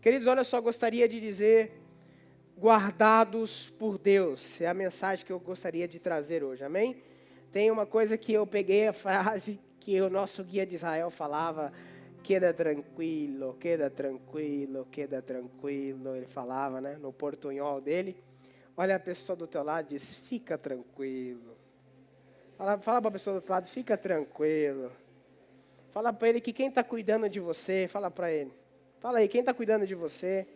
Queridos, olha só, gostaria de dizer, guardados por Deus. É a mensagem que eu gostaria de trazer hoje, amém? Tem uma coisa que eu peguei a frase que o nosso guia de Israel falava, queda tranquilo, queda tranquilo, queda tranquilo. Ele falava, né, no portunhol dele. Olha a pessoa do teu lado e diz, fica tranquilo. Fala para a pessoa do outro lado, fica tranquilo. Fala para ele que quem está cuidando de você, fala para ele. Fala aí, quem está cuidando de você,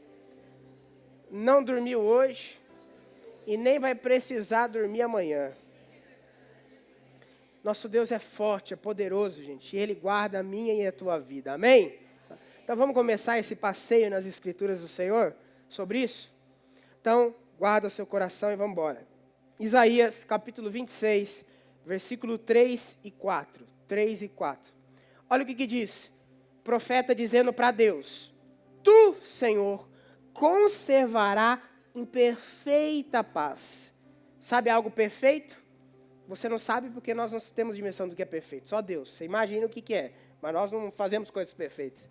não dormiu hoje e nem vai precisar dormir amanhã. Nosso Deus é forte, é poderoso, gente. E Ele guarda a minha e a tua vida, amém? Então vamos começar esse passeio nas Escrituras do Senhor sobre isso? Então, guarda o seu coração e vamos embora. Isaías, capítulo 26, versículo 3 e 4. 3 e 4. Olha o que diz. Profeta dizendo para Deus, Tu, Senhor, conservará em perfeita paz. Sabe algo perfeito? Você não sabe porque nós não temos dimensão do que é perfeito. Só Deus. Você imagina o que é. Mas nós não fazemos coisas perfeitas.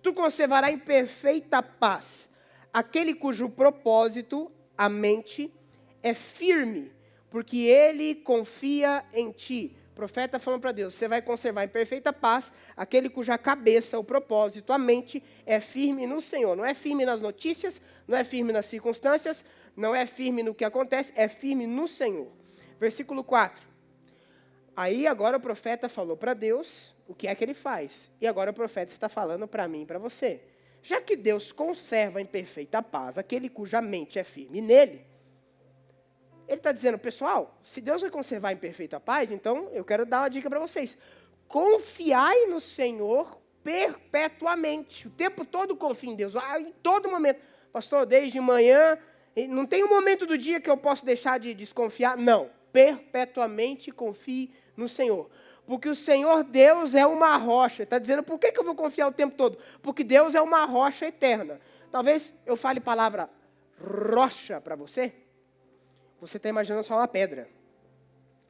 Tu conservará em perfeita paz aquele cujo propósito, a mente, é firme, porque ele confia em ti. O profeta falando para Deus, você vai conservar em perfeita paz aquele cuja cabeça, o propósito, a mente, é firme no Senhor. Não é firme nas notícias, não é firme nas circunstâncias, não é firme no que acontece, é firme no Senhor. Versículo 4. Aí agora o profeta falou para Deus o que é que ele faz. E agora o profeta está falando para mim e para você. Já que Deus conserva em perfeita paz aquele cuja mente é firme nele, ele está dizendo, pessoal, se Deus vai conservar em perfeita paz, então eu quero dar uma dica para vocês. Confiai no Senhor perpetuamente. O tempo todo confie em Deus, em todo momento. Pastor, desde manhã, não tem um momento do dia que eu posso deixar de desconfiar? Não, perpetuamente confie no Senhor. Porque o Senhor Deus é uma rocha. Está dizendo, por que eu vou confiar o tempo todo? Porque Deus é uma rocha eterna. Talvez eu fale a palavra rocha para você. Você está imaginando só uma pedra.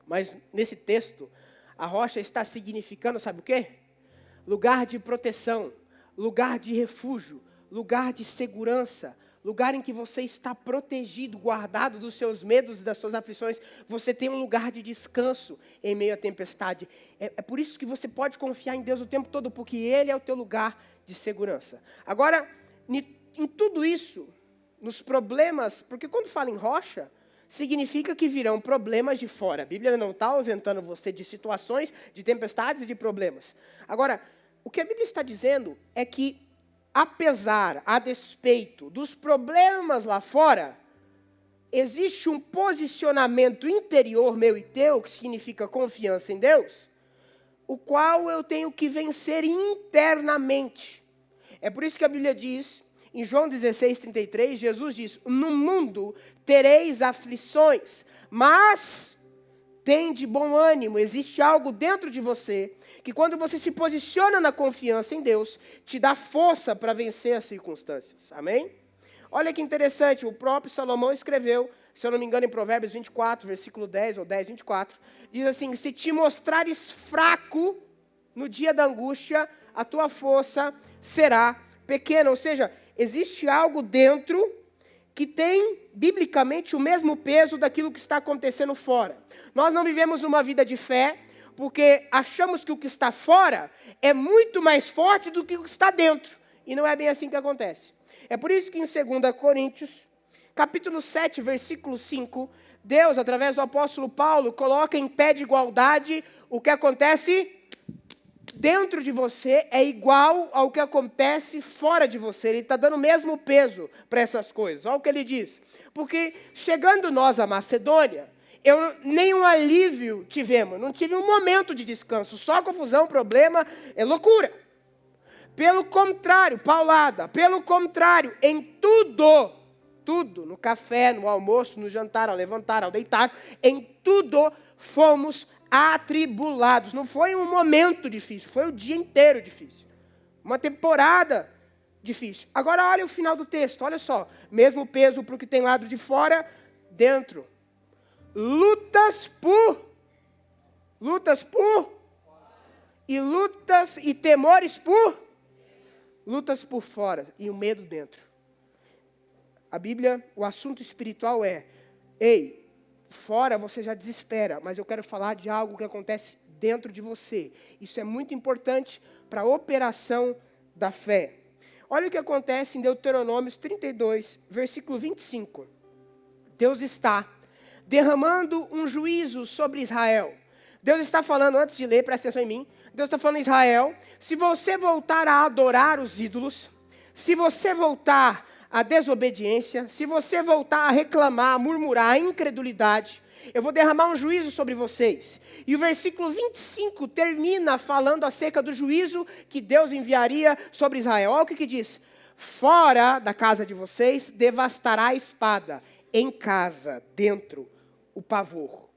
Mas nesse texto, a rocha está significando, sabe o quê? Lugar de proteção, lugar de refúgio, lugar de segurança, lugar em que você está protegido, guardado dos seus medos e das suas aflições. Você tem um lugar de descanso em meio à tempestade. É por isso que você pode confiar em Deus o tempo todo, porque Ele é o teu lugar de segurança. Agora, em tudo isso, nos problemas, porque quando fala em rocha, significa que virão problemas de fora. A Bíblia não está ausentando você de situações, de tempestades e de problemas. Agora, o que a Bíblia está dizendo é que, apesar, a despeito dos problemas lá fora, existe um posicionamento interior meu e teu, que significa confiança em Deus, o qual eu tenho que vencer internamente. É por isso que a Bíblia diz, em João 16:33, Jesus diz, no mundo tereis aflições, mas tem de bom ânimo, existe algo dentro de você, que quando você se posiciona na confiança em Deus, te dá força para vencer as circunstâncias, amém? Olha que interessante, o próprio Salomão escreveu, se eu não me engano em Provérbios 24, versículo 10 ou 10, 24, diz assim, se te mostrares fraco no dia da angústia, a tua força será pequena, ou seja, existe algo dentro que tem, biblicamente, o mesmo peso daquilo que está acontecendo fora. Nós não vivemos uma vida de fé, porque achamos que o que está fora é muito mais forte do que o que está dentro. E não é bem assim que acontece. É por isso que em 2 Coríntios, capítulo 7, versículo 5, Deus, através do apóstolo Paulo, coloca em pé de igualdade o que acontece dentro de você é igual ao que acontece fora de você. Ele está dando o mesmo peso para essas coisas. Olha o que ele diz. Porque chegando nós à Macedônia, nenhum alívio tivemos. Não tive um momento de descanso. Só confusão, problema, é loucura. Pelo contrário, paulada. Pelo contrário, em tudo, no café, no almoço, no jantar, ao levantar, ao deitar, em tudo fomos atribulados. Não foi um momento difícil, foi o dia inteiro difícil. Uma temporada difícil. Agora olha o final do texto, olha só. Mesmo peso para o que tem lado de fora, dentro. Lutas e temores lutas por fora e o medo dentro. A Bíblia, o assunto espiritual é, ei, fora você já desespera, mas eu quero falar de algo que acontece dentro de você. Isso é muito importante para a operação da fé. Olha o que acontece em Deuteronômio 32, versículo 25. Deus está derramando um juízo sobre Israel. Deus está falando, antes de ler, presta atenção em mim, Deus está falando em Israel, se você voltar a adorar os ídolos, se você voltar à desobediência, se você voltar a reclamar, a murmurar, a incredulidade, eu vou derramar um juízo sobre vocês. E o versículo 25 termina falando acerca do juízo que Deus enviaria sobre Israel. Olha o que diz. Fora da casa de vocês, devastará a espada. Em casa, dentro, o pavor.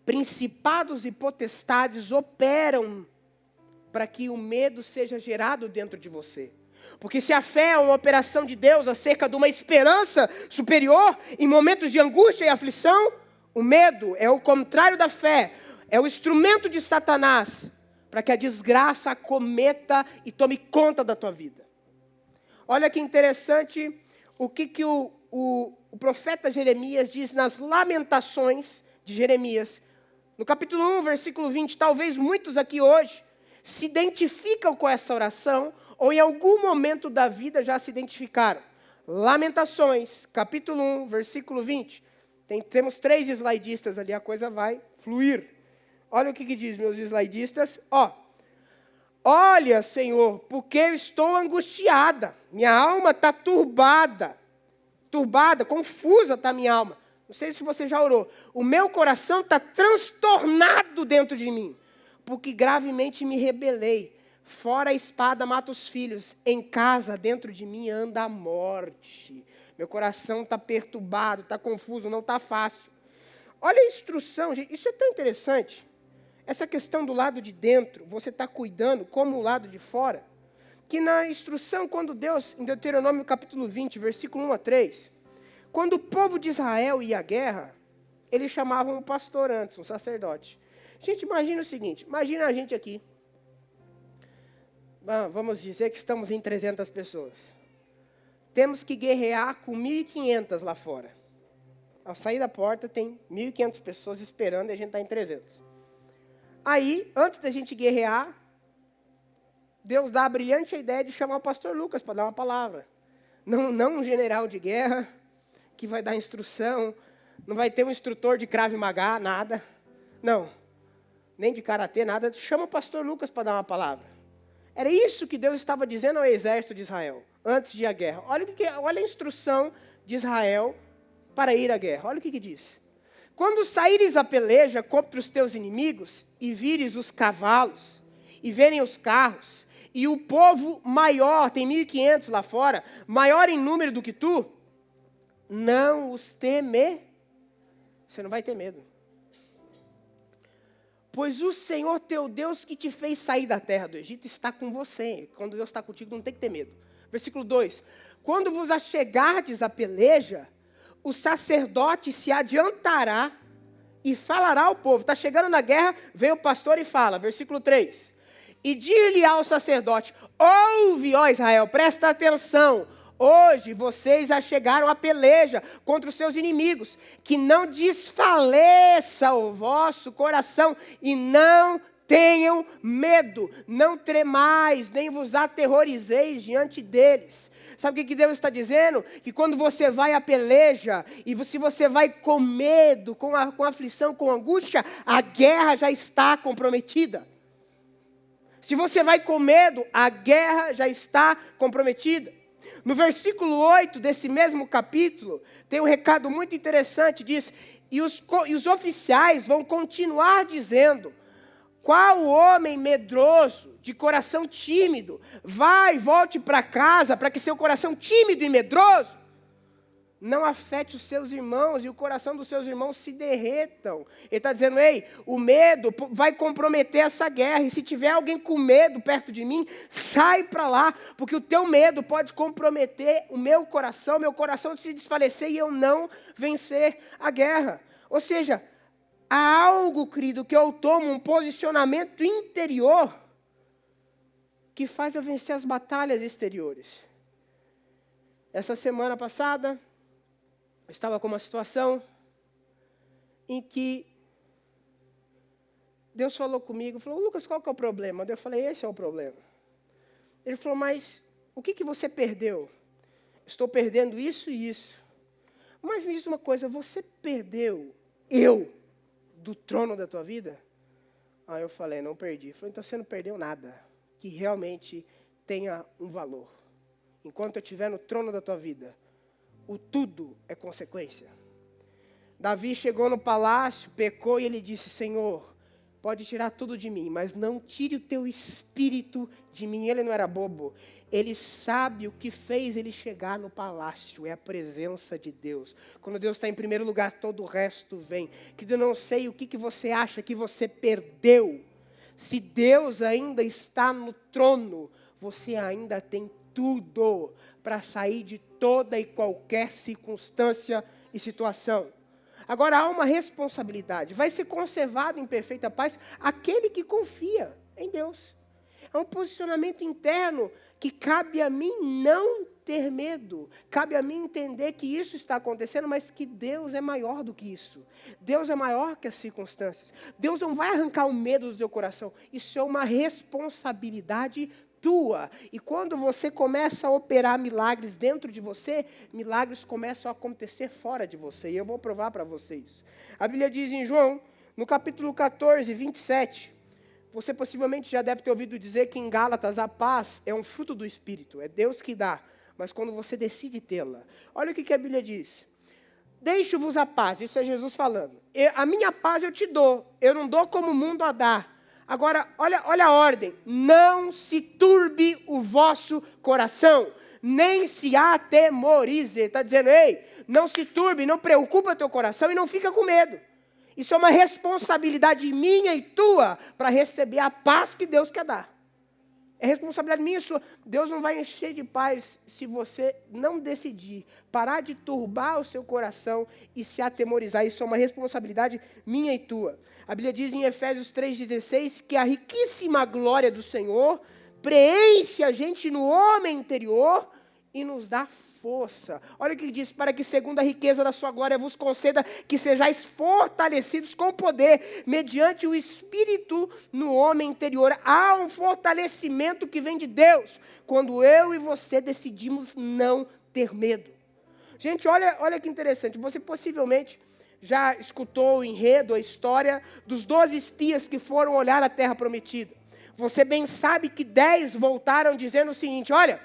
Principados e potestades operam para que o medo seja gerado dentro de você. Porque se a fé é uma operação de Deus acerca de uma esperança superior, em momentos de angústia e aflição, o medo é o contrário da fé, é o instrumento de Satanás para que a desgraça acometa e tome conta da tua vida. Olha que interessante o que o profeta Jeremias diz nas Lamentações de Jeremias. No capítulo 1, versículo 20, talvez muitos aqui hoje se identificam com essa oração ou em algum momento da vida já se identificaram. Lamentações, capítulo 1, versículo 20. Temos 3 slidistas ali, a coisa vai fluir. Olha o que diz, meus slidistas. Olha, Senhor, porque eu estou angustiada. Minha alma está turbada, confusa está minha alma. Não sei se você já orou. O meu coração está transtornado dentro de mim, porque gravemente me rebelei. Fora a espada mata os filhos. Em casa, dentro de mim, anda a morte. Meu coração está perturbado, está confuso, não está fácil. Olha a instrução, gente. Isso é tão interessante. Essa questão do lado de dentro, você está cuidando como o lado de fora. Que na instrução, quando Deus, em Deuteronômio capítulo 20, versículo 1 a 3, quando o povo de Israel ia à guerra, eles chamavam um pastor antes, um sacerdote. Gente, imagina o seguinte, imagina a gente aqui. Vamos dizer que estamos em 300 pessoas. Temos que guerrear com 1.500 lá fora. Ao sair da porta, tem 1.500 pessoas esperando e a gente está em 300. Aí, antes da gente guerrear, Deus dá a brilhante ideia de chamar o pastor Lucas para dar uma palavra. Não um general de guerra que vai dar instrução, não vai ter um instrutor de Krav Maga, nada. Não, nem de karatê, nada. Chama o pastor Lucas para dar uma palavra. Era isso que Deus estava dizendo ao exército de Israel, antes de ir à guerra. Olha a instrução de Israel para ir à guerra. Olha o que diz. Quando saíres a peleja contra os teus inimigos, e vires os cavalos, e verem os carros, e o povo maior, tem 1.500 lá fora, maior em número do que tu, não os teme. Você não vai ter medo. Pois o Senhor teu Deus que te fez sair da terra do Egito está com você. Quando Deus está contigo, não tem que ter medo. Versículo 2. Quando vos achegardes à peleja, o sacerdote se adiantará e falará ao povo. Está chegando na guerra, vem o pastor e fala. Versículo 3. E dir-lhe ao sacerdote, ouve, ó Israel, presta atenção. Hoje vocês achegaram à peleja contra os seus inimigos. Que não desfaleça o vosso coração e não tenham medo. Não tremais, nem vos aterrorizeis diante deles. Sabe o que Deus está dizendo? Que quando você vai à peleja, e se você vai com medo, com aflição, com angústia, a guerra já está comprometida. Se você vai com medo, a guerra já está comprometida. No versículo 8 desse mesmo capítulo, tem um recado muito interessante, diz, e os oficiais vão continuar dizendo, qual homem medroso, de coração tímido, volte para casa, para que seu coração tímido e medroso não afete os seus irmãos e o coração dos seus irmãos se derretam. Ele está dizendo, ei, o medo vai comprometer essa guerra, e se tiver alguém com medo perto de mim, sai para lá, porque o teu medo pode comprometer o meu coração se desfalecer e eu não vencer a guerra. Ou seja, há algo, querido, que eu tomo, um posicionamento interior, que faz eu vencer as batalhas exteriores. Essa semana passada, eu estava com uma situação em que Deus falou comigo, falou, Lucas, qual que é o problema? Eu falei, esse é o problema. Ele falou, mas o que você perdeu? Estou perdendo isso e isso. Mas me diz uma coisa, você perdeu eu do trono da tua vida? Aí eu falei, não perdi. Ele falou, então você não perdeu nada que realmente tenha um valor. Enquanto eu estiver no trono da tua vida, o tudo é consequência. Davi chegou no palácio, pecou e ele disse, Senhor, pode tirar tudo de mim, mas não tire o teu espírito de mim. Ele não era bobo. Ele sabe o que fez ele chegar no palácio. É a presença de Deus. Quando Deus está em primeiro lugar, todo o resto vem. Querido, eu não sei o que você acha que você perdeu. Se Deus ainda está no trono, você ainda tem tudo para sair de toda e qualquer circunstância e situação. Agora há uma responsabilidade. Vai ser conservado em perfeita paz aquele que confia em Deus. É um posicionamento interno que cabe a mim não ter medo. Cabe a mim entender que isso está acontecendo, mas que Deus é maior do que isso. Deus é maior que as circunstâncias. Deus não vai arrancar o medo do teu coração. Isso é uma responsabilidade tua. E quando você começa a operar milagres dentro de você, milagres começam a acontecer fora de você. E eu vou provar para vocês. A Bíblia diz em João, no capítulo 14, 27, você possivelmente já deve ter ouvido dizer que em Gálatas a paz é um fruto do Espírito. É Deus que dá, mas quando você decide tê-la. Olha o que a Bíblia diz. Deixo-vos a paz, isso é Jesus falando. A minha paz eu te dou, eu não dou como o mundo a dá. Agora, olha a ordem. Não se turbe o vosso coração, nem se atemorize. Ele está dizendo, ei, não se turbe, não preocupa teu coração e não fica com medo. Isso é uma responsabilidade minha e tua para receber a paz que Deus quer dar. É responsabilidade minha e sua. Deus não vai encher de paz se você não decidir parar de turbar o seu coração e se atemorizar. Isso é uma responsabilidade minha e tua. A Bíblia diz em Efésios 3,16 que a riquíssima glória do Senhor preenche a gente no homem interior e nos dá força. Olha o que diz, para que segundo a riqueza da sua glória vos conceda que sejais fortalecidos com poder, mediante o Espírito no homem interior. Há um fortalecimento que vem de Deus, quando eu e você decidimos não ter medo. Gente, olha que interessante, você possivelmente já escutou o enredo, a história dos 12 espias que foram olhar a terra prometida. Você bem sabe que 10 voltaram dizendo o seguinte, olha,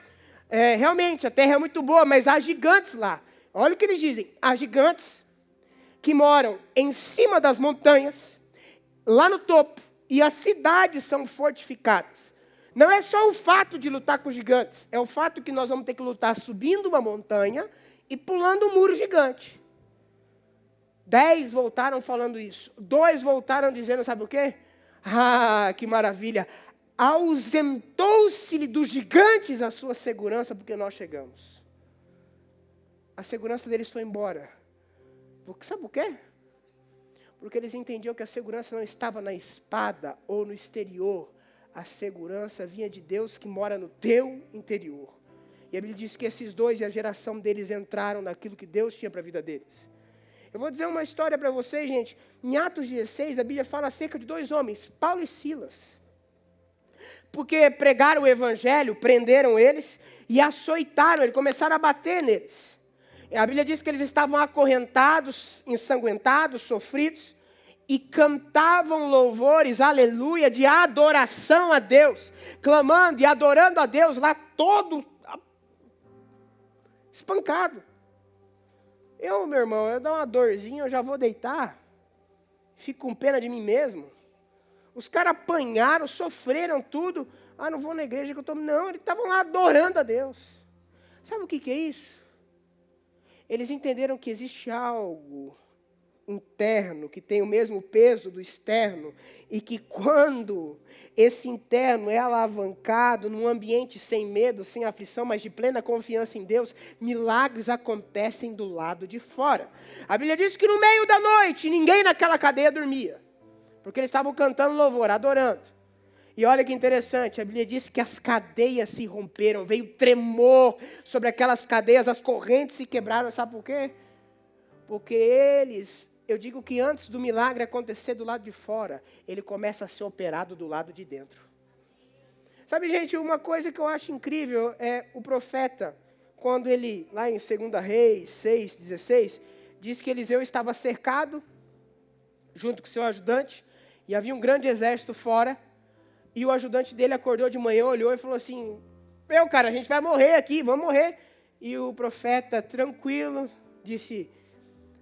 realmente a terra é muito boa, mas há gigantes lá. Olha o que eles dizem, há gigantes que moram em cima das montanhas, lá no topo, e as cidades são fortificadas. Não é só o fato de lutar com gigantes, é o fato que nós vamos ter que lutar subindo uma montanha e pulando um muro gigante. 10 voltaram falando isso. 2 voltaram dizendo, sabe o quê? Ah, que maravilha! Ausentou-se-lhe dos gigantes a sua segurança, porque nós chegamos. A segurança deles foi embora. Sabe por quê? Porque eles entendiam que a segurança não estava na espada ou no exterior. A segurança vinha de Deus que mora no teu interior. E a Bíblia diz que esses 2 e a geração deles entraram naquilo que Deus tinha para a vida deles. Eu vou dizer uma história para vocês, gente. Em Atos 16, a Bíblia fala acerca de 2 homens, Paulo e Silas. Porque pregaram o evangelho, prenderam eles e açoitaram eles, começaram a bater neles. A Bíblia diz que eles estavam acorrentados, ensanguentados, sofridos, e cantavam louvores, aleluia, de adoração a Deus, clamando e adorando a Deus lá todo espancado. Meu irmão, eu dou uma dorzinha, eu já vou deitar, fico com pena de mim mesmo. Os caras apanharam, sofreram tudo. Ah, não vou na igreja que eu estou... Não, eles estavam lá adorando a Deus. Sabe o que é isso? Eles entenderam que existe algo interno, que tem o mesmo peso do externo, e que quando esse interno é alavancado num ambiente sem medo, sem aflição, mas de plena confiança em Deus, milagres acontecem do lado de fora. A Bíblia diz que no meio da noite, ninguém naquela cadeia dormia, porque eles estavam cantando louvor, adorando. E olha que interessante, a Bíblia diz que as cadeias se romperam, veio tremor sobre aquelas cadeias, as correntes se quebraram, sabe por quê? Porque eu digo que antes do milagre acontecer do lado de fora, ele começa a ser operado do lado de dentro. Sabe, gente, uma coisa que eu acho incrível é o profeta, quando ele, lá em 2 Reis 6:16, diz que Eliseu estava cercado, junto com seu ajudante, e havia um grande exército fora, e o ajudante dele acordou de manhã, olhou e falou assim, cara, a gente vai morrer aqui, vamos morrer. E o profeta, tranquilo, disse,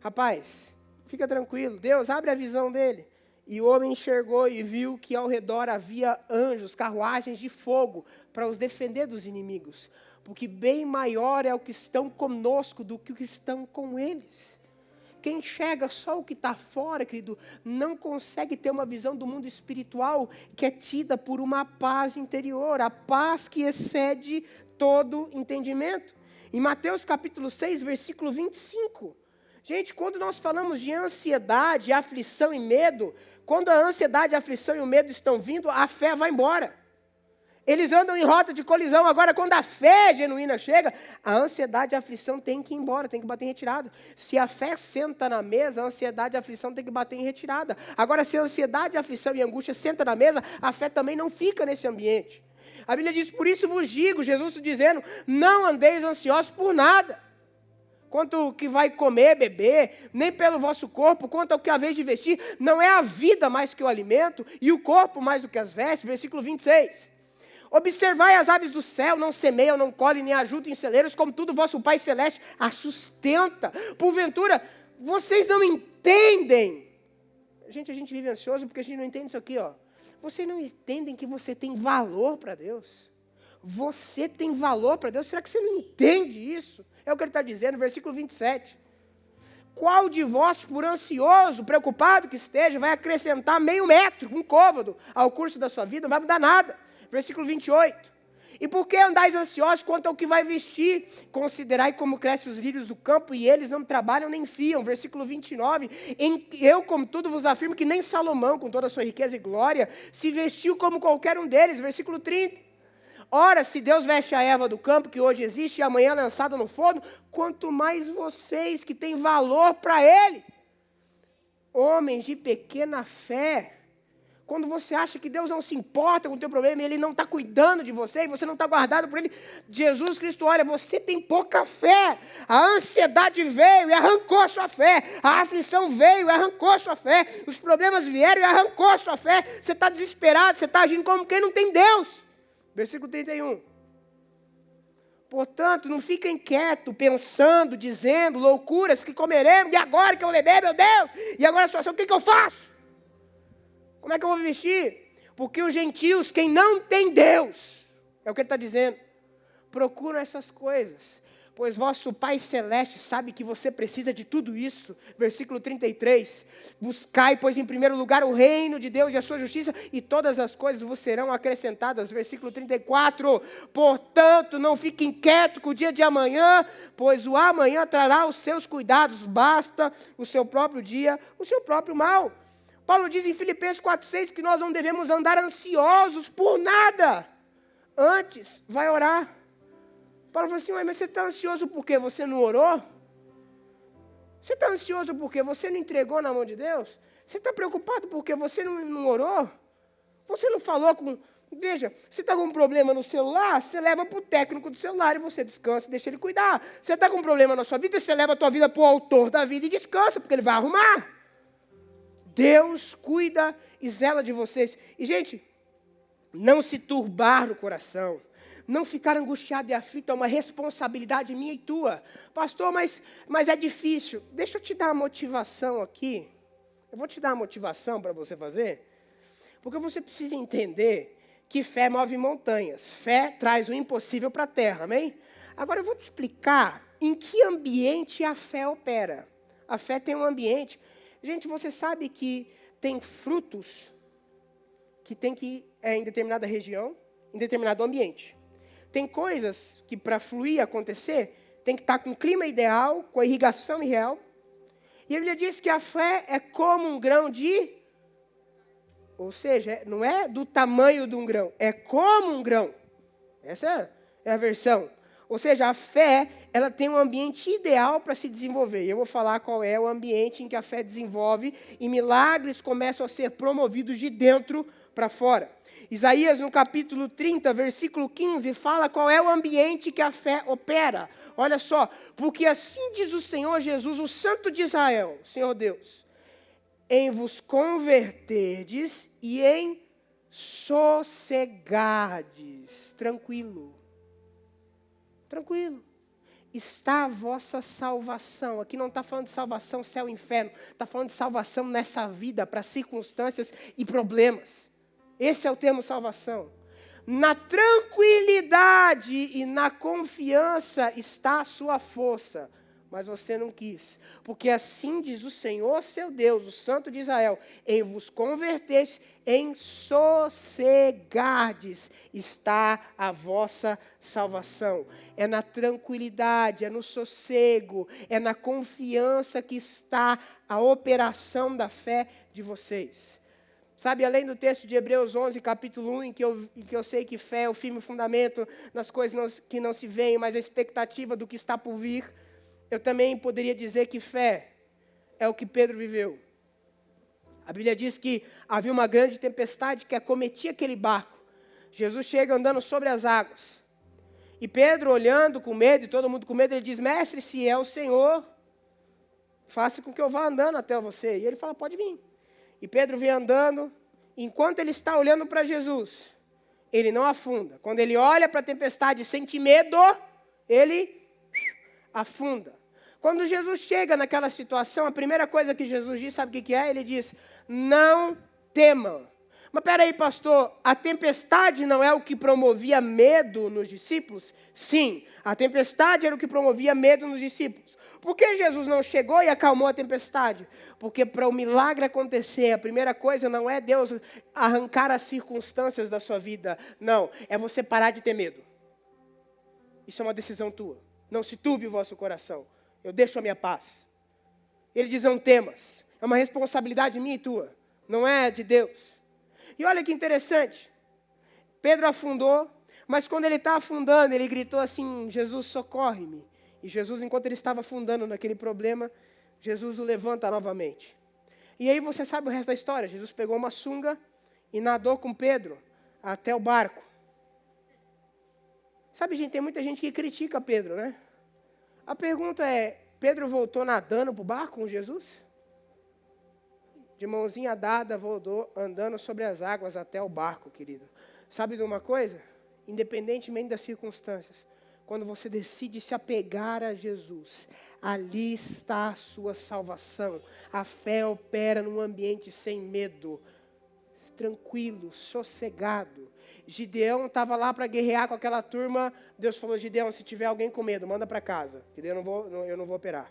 rapaz, fica tranquilo, Deus, abre a visão dele. E o homem enxergou e viu que ao redor havia anjos, carruagens de fogo, para os defender dos inimigos. Porque bem maior é o que estão conosco do que o que estão com eles. Quem enxerga só o que está fora, querido, não consegue ter uma visão do mundo espiritual que é tida por uma paz interior, a paz que excede todo entendimento. Em Mateus capítulo 6, versículo 25. Gente, quando nós falamos de ansiedade, aflição e medo, quando a ansiedade, a aflição e o medo estão vindo, a fé vai embora. Eles andam em rota de colisão. Agora, quando a fé genuína chega, a ansiedade e a aflição tem que ir embora, tem que bater em retirada. Se a fé senta na mesa, a ansiedade e a aflição tem que bater em retirada. Agora, se a ansiedade, a aflição e a angústia senta na mesa, a fé também não fica nesse ambiente. A Bíblia diz, por isso vos digo, Jesus dizendo, não andeis ansiosos por nada. Quanto ao que vai comer, beber, nem pelo vosso corpo, quanto ao que haveis de vestir, não é a vida mais que o alimento, e o corpo mais do que as vestes, versículo 26. Observai as aves do céu, não semeiam, não colhem, nem ajuntam em celeiros, como tudo vosso Pai Celeste a sustenta. Porventura, vocês não entendem. Gente, a gente vive ansioso porque a gente não entende isso aqui, ó. Vocês não entendem que você tem valor para Deus? Você tem valor para Deus? Será que você não entende isso? É o que ele está dizendo, versículo 27. Qual de vós, por ansioso, preocupado que esteja, vai acrescentar meio metro, um côvado, ao curso da sua vida? Não vai mudar nada. Versículo 28. E por que andais ansiosos quanto ao que vai vestir? Considerai como crescem os lírios do campo, e eles não trabalham nem fiam. Versículo 29. Eu, contudo, vos afirmo que nem Salomão, com toda a sua riqueza e glória, se vestiu como qualquer um deles. Versículo 30. Ora, se Deus veste a erva do campo, que hoje existe, e amanhã é lançada no forno, quanto mais vocês que têm valor para Ele. Homens de pequena fé. Quando você acha que Deus não se importa com o teu problema, e Ele não está cuidando de você, e você não está guardado por Ele, Jesus Cristo, olha, você tem pouca fé. A ansiedade veio e arrancou a sua fé. A aflição veio e arrancou a sua fé. Os problemas vieram e arrancou a sua fé. Você está desesperado, você está agindo como quem não tem Deus. Versículo 31. Portanto, não fiquem quietos, pensando, dizendo, loucuras que comeremos, e agora que eu beber, meu Deus, e agora a situação, o que eu faço? Como é que eu vou vestir? Porque os gentios, quem não tem Deus, é o que ele está dizendo, procuram essas coisas, pois vosso Pai Celeste sabe que você precisa de tudo isso. Versículo 33, buscai, pois, em primeiro lugar o reino de Deus e a sua justiça, e todas as coisas vos serão acrescentadas. Versículo 34, portanto, não fiquem inquietos com o dia de amanhã, pois o amanhã trará os seus cuidados, basta o seu próprio dia, o seu próprio mal. Paulo diz em Filipenses 4:6 que nós não devemos andar ansiosos por nada. Antes, vai orar. Paulo falou assim, mas você está ansioso porque você não orou? Você está ansioso porque você não entregou na mão de Deus? Você está preocupado porque você não orou? Você não falou com... Veja, você está com um problema no celular, você leva para o técnico do celular e você descansa e deixa ele cuidar. Você está com um problema na sua vida, você leva a tua vida para o autor da vida e descansa, porque ele vai arrumar. Deus cuida e zela de vocês. E, gente, não se turbar no coração. Não ficar angustiado e aflito é uma responsabilidade minha e tua. Pastor, mas é difícil. Deixa eu te dar uma motivação aqui. Eu vou te dar uma motivação para você fazer. Porque você precisa entender que fé move montanhas. Fé traz o impossível para a terra, amém? Agora eu vou te explicar em que ambiente a fé opera. A fé tem um ambiente. Gente, você sabe que tem frutos que tem que ir em determinada região, em determinado ambiente. Tem coisas que para fluir, acontecer, tem que estar com o clima ideal, com a irrigação ideal. E a Bíblia diz que a fé é como um grão de... Ou seja, não é do tamanho de um grão, é como um grão. Essa é a versão. Ou seja, a fé, ela tem um ambiente ideal para se desenvolver. E eu vou falar qual é o ambiente em que a fé desenvolve e milagres começam a ser promovidos de dentro para fora. Isaías, no capítulo 30, versículo 15, fala qual é o ambiente que a fé opera. Olha só, porque assim diz o Senhor Jesus, o Santo de Israel, Senhor Deus, em vos converterdes e em sossegardes, tranquilo, está a vossa salvação. Aqui não está falando de salvação céu e inferno, está falando de salvação nessa vida, para circunstâncias e problemas. Esse é o termo salvação. Na tranquilidade e na confiança está a sua força. Mas você não quis. Porque assim diz o Senhor, seu Deus, o Santo de Israel, em vos converteis, em sossegardes está a vossa salvação. É na tranquilidade, é no sossego, é na confiança que está a operação da fé de vocês. Sabe, além do texto de Hebreus 11, capítulo 1, em que eu sei que fé é o firme fundamento nas coisas que não se veem, mas a expectativa do que está por vir, eu também poderia dizer que fé é o que Pedro viveu. A Bíblia diz que havia uma grande tempestade que acometia aquele barco. Jesus chega andando sobre as águas. E Pedro, olhando com medo, e todo mundo com medo, ele diz, mestre, se é o Senhor, faça com que eu vá andando até você. E ele fala, pode vir. E Pedro vem andando, enquanto ele está olhando para Jesus, ele não afunda. Quando ele olha para a tempestade e sente medo, ele afunda. Quando Jesus chega naquela situação, a primeira coisa que Jesus diz, sabe o que é? Ele diz, não temam. Mas peraí, pastor, a tempestade não é o que promovia medo nos discípulos? Sim, a tempestade era o que promovia medo nos discípulos. Por que Jesus não chegou e acalmou a tempestade? Porque para o milagre acontecer, a primeira coisa não é Deus arrancar as circunstâncias da sua vida. Não, é você parar de ter medo. Isso é uma decisão tua. Não se turbe o vosso coração. Eu deixo a minha paz. Ele diz, não temas. É uma responsabilidade minha e tua. Não é de Deus. E olha que interessante. Pedro afundou, mas quando ele está afundando, ele gritou assim, Jesus, socorre-me. E Jesus, enquanto ele estava afundando naquele problema, Jesus o levanta novamente. E aí você sabe o resto da história. Jesus pegou uma sunga e nadou com Pedro até o barco. Sabe, gente, tem muita gente que critica Pedro, né? A pergunta é, Pedro voltou nadando para o barco com Jesus? De mãozinha dada, voltou andando sobre as águas até o barco, querido. Sabe de uma coisa? Independentemente das circunstâncias, quando você decide se apegar a Jesus, ali está a sua salvação. A fé opera num ambiente sem medo, tranquilo, sossegado. Gideão estava lá para guerrear com aquela turma. Deus falou, Gideão, se tiver alguém com medo, manda para casa, porque eu não vou operar.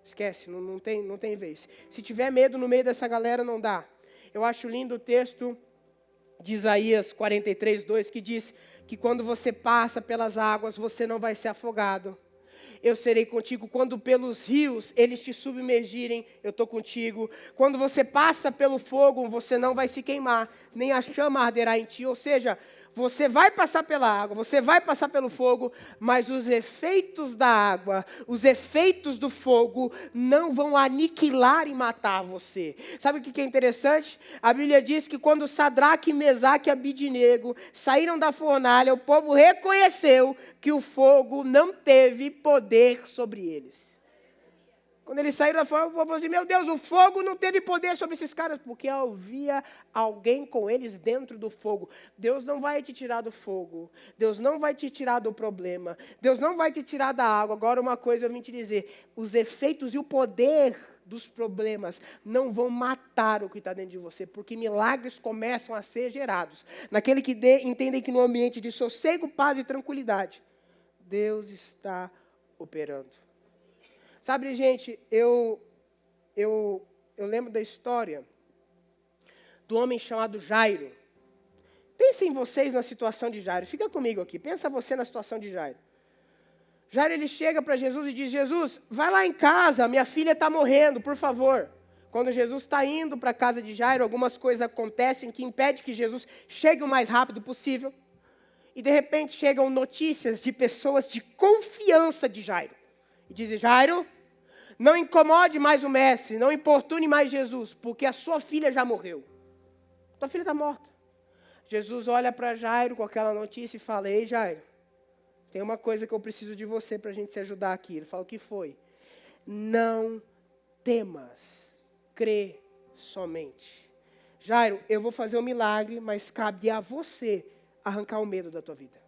Esquece, não tem vez. Se tiver medo no meio dessa galera, não dá. Eu acho lindo o texto de Isaías 43, 2, que diz que quando você passa pelas águas, você não vai ser afogado. Eu serei contigo. Quando pelos rios eles te submergirem, eu estou contigo. Quando você passa pelo fogo, você não vai se queimar, nem a chama arderá em ti. Ou seja, você vai passar pela água, você vai passar pelo fogo, mas os efeitos da água, os efeitos do fogo não vão aniquilar e matar você. Sabe o que é interessante? A Bíblia diz que quando Sadraque, Mesaque e Abidnego saíram da fornalha, o povo reconheceu que o fogo não teve poder sobre eles. Quando eles saíram da fornalha, o povo falou assim, meu Deus, o fogo não teve poder sobre esses caras, porque havia alguém com eles dentro do fogo. Deus não vai te tirar do fogo, Deus não vai te tirar do problema, Deus não vai te tirar da água. Agora uma coisa eu vim te dizer, os efeitos e o poder dos problemas não vão matar o que está dentro de você, porque milagres começam a ser gerados. Naquele que entendem que no ambiente de sossego, paz e tranquilidade, Deus está operando. Sabe, gente, eu lembro da história do homem chamado Jairo. Pensem vocês na situação de Jairo. Fica comigo aqui. Pensa você na situação de Jairo. Jairo, ele chega para Jesus e diz, Jesus, vai lá em casa, minha filha está morrendo, por favor. Quando Jesus está indo para a casa de Jairo, algumas coisas acontecem que impedem que Jesus chegue o mais rápido possível. E de repente chegam notícias de pessoas de confiança de Jairo. E dizem, Jairo, não incomode mais o mestre, não importune mais Jesus, porque a sua filha já morreu. Tua filha está morta. Jesus olha para Jairo com aquela notícia e fala, ei Jairo, tem uma coisa que eu preciso de você para a gente se ajudar aqui. Ele fala, o que foi? Não temas, crê somente. Jairo, eu vou fazer um milagre, mas cabe a você arrancar o medo da tua vida.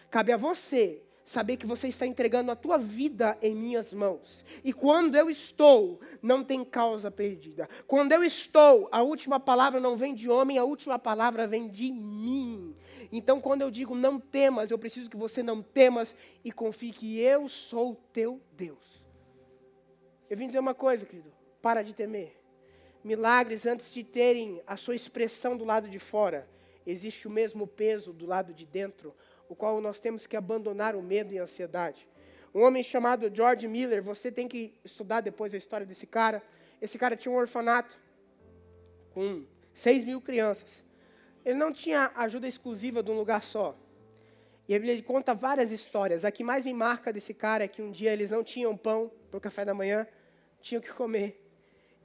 Cabe a você saber que você está entregando a tua vida em minhas mãos. E quando eu estou, não tem causa perdida. Quando eu estou, a última palavra não vem de homem, a última palavra vem de mim. Então, quando eu digo não temas, eu preciso que você não temas e confie que eu sou teu Deus. Eu vim dizer uma coisa, querido, para de temer. Milagres, antes de terem a sua expressão do lado de fora, existe o mesmo peso do lado de dentro, o qual nós temos que abandonar o medo e a ansiedade. Um homem chamado George Miller, você tem que estudar depois a história desse cara. Esse cara tinha um orfanato com 6.000 crianças. Ele não tinha ajuda exclusiva de um lugar só. E ele conta várias histórias. A que mais me marca desse cara é que um dia eles não tinham pão para o café da manhã, tinham que comer.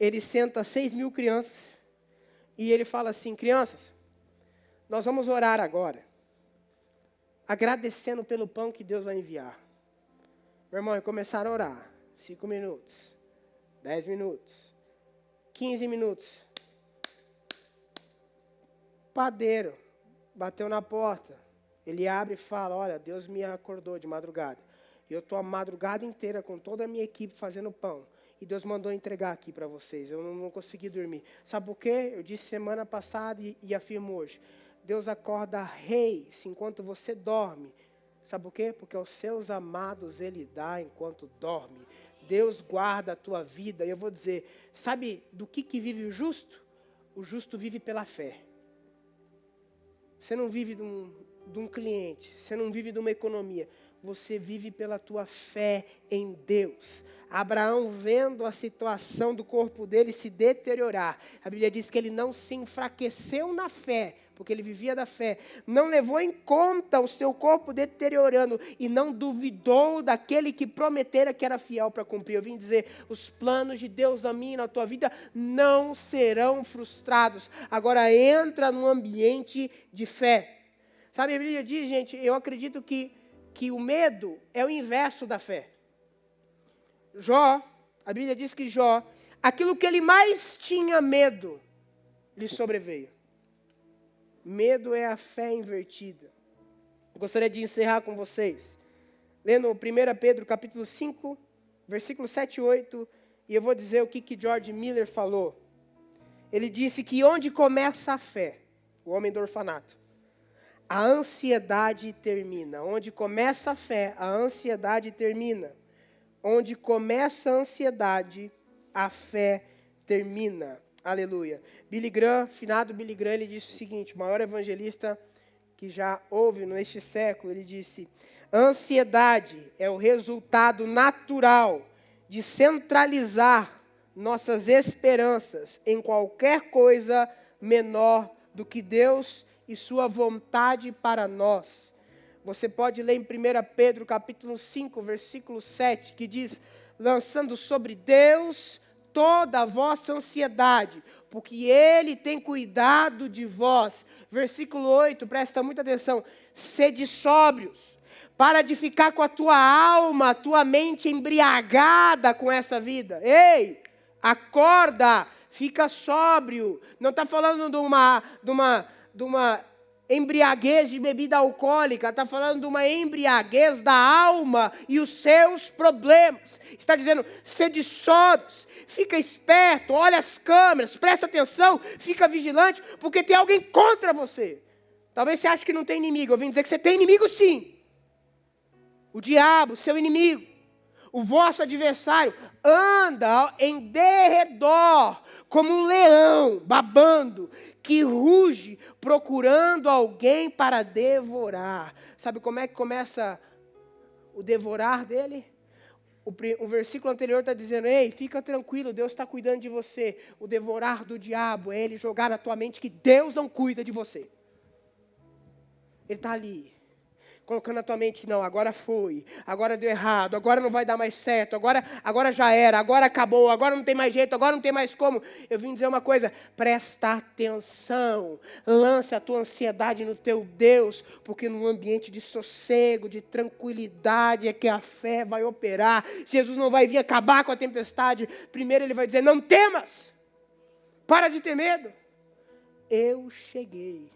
Ele senta 6.000 crianças e ele fala assim, crianças, nós vamos orar agora, agradecendo pelo pão que Deus vai enviar. Meu irmão, começaram a orar. 5 minutos, 10 minutos, 15 minutos. Padeiro bateu na porta. Ele abre e fala, olha, Deus me acordou de madrugada. Eu estou a madrugada inteira com toda a minha equipe fazendo pão. E Deus mandou entregar aqui para vocês. Eu não consegui dormir. Sabe por quê? Eu disse semana passada e afirmo hoje. Deus acorda reis enquanto você dorme. Sabe por quê? Porque aos seus amados Ele dá enquanto dorme. Deus guarda a tua vida. E eu vou dizer, sabe do que vive o justo? O justo vive pela fé. Você não vive de um cliente. Você não vive de uma economia. Você vive pela tua fé em Deus. Abraão, vendo a situação do corpo dele se deteriorar, a Bíblia diz que ele não se enfraqueceu na fé, porque ele vivia da fé, não levou em conta o seu corpo deteriorando e não duvidou daquele que prometera que era fiel para cumprir. Eu vim dizer, os planos de Deus na minha e na tua vida não serão frustrados. Agora entra num ambiente de fé. Sabe, a Bíblia diz, gente, eu acredito que o medo é o inverso da fé. Jó, a Bíblia diz que Jó, aquilo que ele mais tinha medo, lhe sobreveio. Medo é a fé invertida. Eu gostaria de encerrar com vocês, lendo 1 Pedro capítulo 5, versículos 7 e 8, e eu vou dizer o que George Miller falou. Ele disse que onde começa a fé, o homem do orfanato, a ansiedade termina. Onde começa a fé, a ansiedade termina. Onde começa a ansiedade, a fé termina. Aleluia. Billy Graham, finado Billy Graham, ele disse o seguinte, o maior evangelista que já houve neste século, ele disse, a ansiedade é o resultado natural de centralizar nossas esperanças em qualquer coisa menor do que Deus e sua vontade para nós. Você pode ler em 1 Pedro capítulo 5, versículo 7, que diz, lançando sobre Deus toda a vossa ansiedade, porque Ele tem cuidado de vós. Versículo 8, presta muita atenção, sede sóbrios, para de ficar com a tua alma, a tua mente embriagada com essa vida. Ei, acorda, fica sóbrio. Não está falando de uma embriaguez de bebida alcoólica, está falando de uma embriaguez da alma e os seus problemas. Está dizendo, sede sóbrios, fica esperto, olha as câmeras, presta atenção, fica vigilante, porque tem alguém contra você. Talvez você ache que não tem inimigo, eu vim dizer que você tem inimigo sim. O diabo, seu inimigo, o vosso adversário, anda em derredor, como um leão, babando, que ruge, procurando alguém para devorar. Sabe como é que começa o devorar dele? O versículo anterior está dizendo, ei, fica tranquilo, Deus está cuidando de você. O devorar do diabo é ele jogar na tua mente que Deus não cuida de você. Ele está ali, colocando na tua mente que não, agora foi, agora deu errado, agora não vai dar mais certo, agora já era, agora acabou, agora não tem mais jeito, agora não tem mais como. Eu vim dizer uma coisa, presta atenção, lance a tua ansiedade no teu Deus, porque num ambiente de sossego, de tranquilidade é que a fé vai operar. Jesus não vai vir acabar com a tempestade, primeiro ele vai dizer, não temas, para de ter medo. Eu cheguei.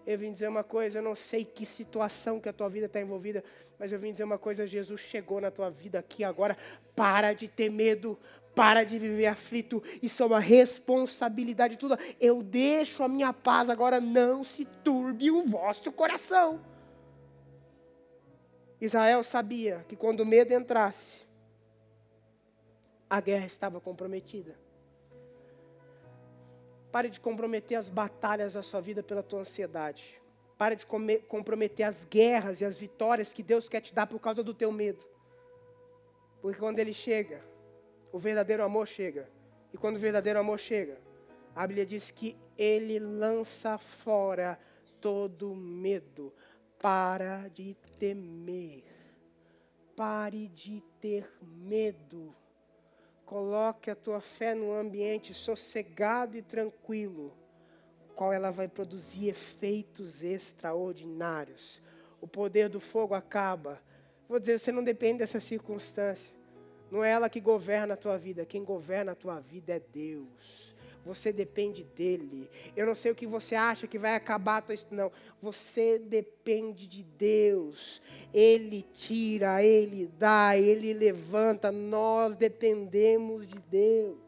Eu vim dizer uma coisa, eu não sei que situação que a tua vida está envolvida, mas eu vim dizer uma coisa, Jesus chegou na tua vida aqui agora. Para de ter medo, para de viver aflito, isso é uma responsabilidade tua. Eu deixo a minha paz agora, não se turbe o vosso coração. Israel sabia que quando o medo entrasse, a guerra estava comprometida. Pare de comprometer as batalhas da sua vida pela tua ansiedade. Pare de comprometer as guerras e as vitórias que Deus quer te dar por causa do teu medo. Porque quando Ele chega, o verdadeiro amor chega. E quando o verdadeiro amor chega, a Bíblia diz que Ele lança fora todo medo. Para de temer. Pare de ter medo. Coloque a tua fé num ambiente sossegado e tranquilo, qual ela vai produzir efeitos extraordinários. O poder do fogo acaba. Vou dizer, você não depende dessa circunstância. Não é ela que governa a tua vida. Quem governa a tua vida é Deus. Você depende dEle. Eu não sei o que você acha que vai acabar a tua história. Não, você depende de Deus. Ele tira, Ele dá, Ele levanta. Nós dependemos de Deus.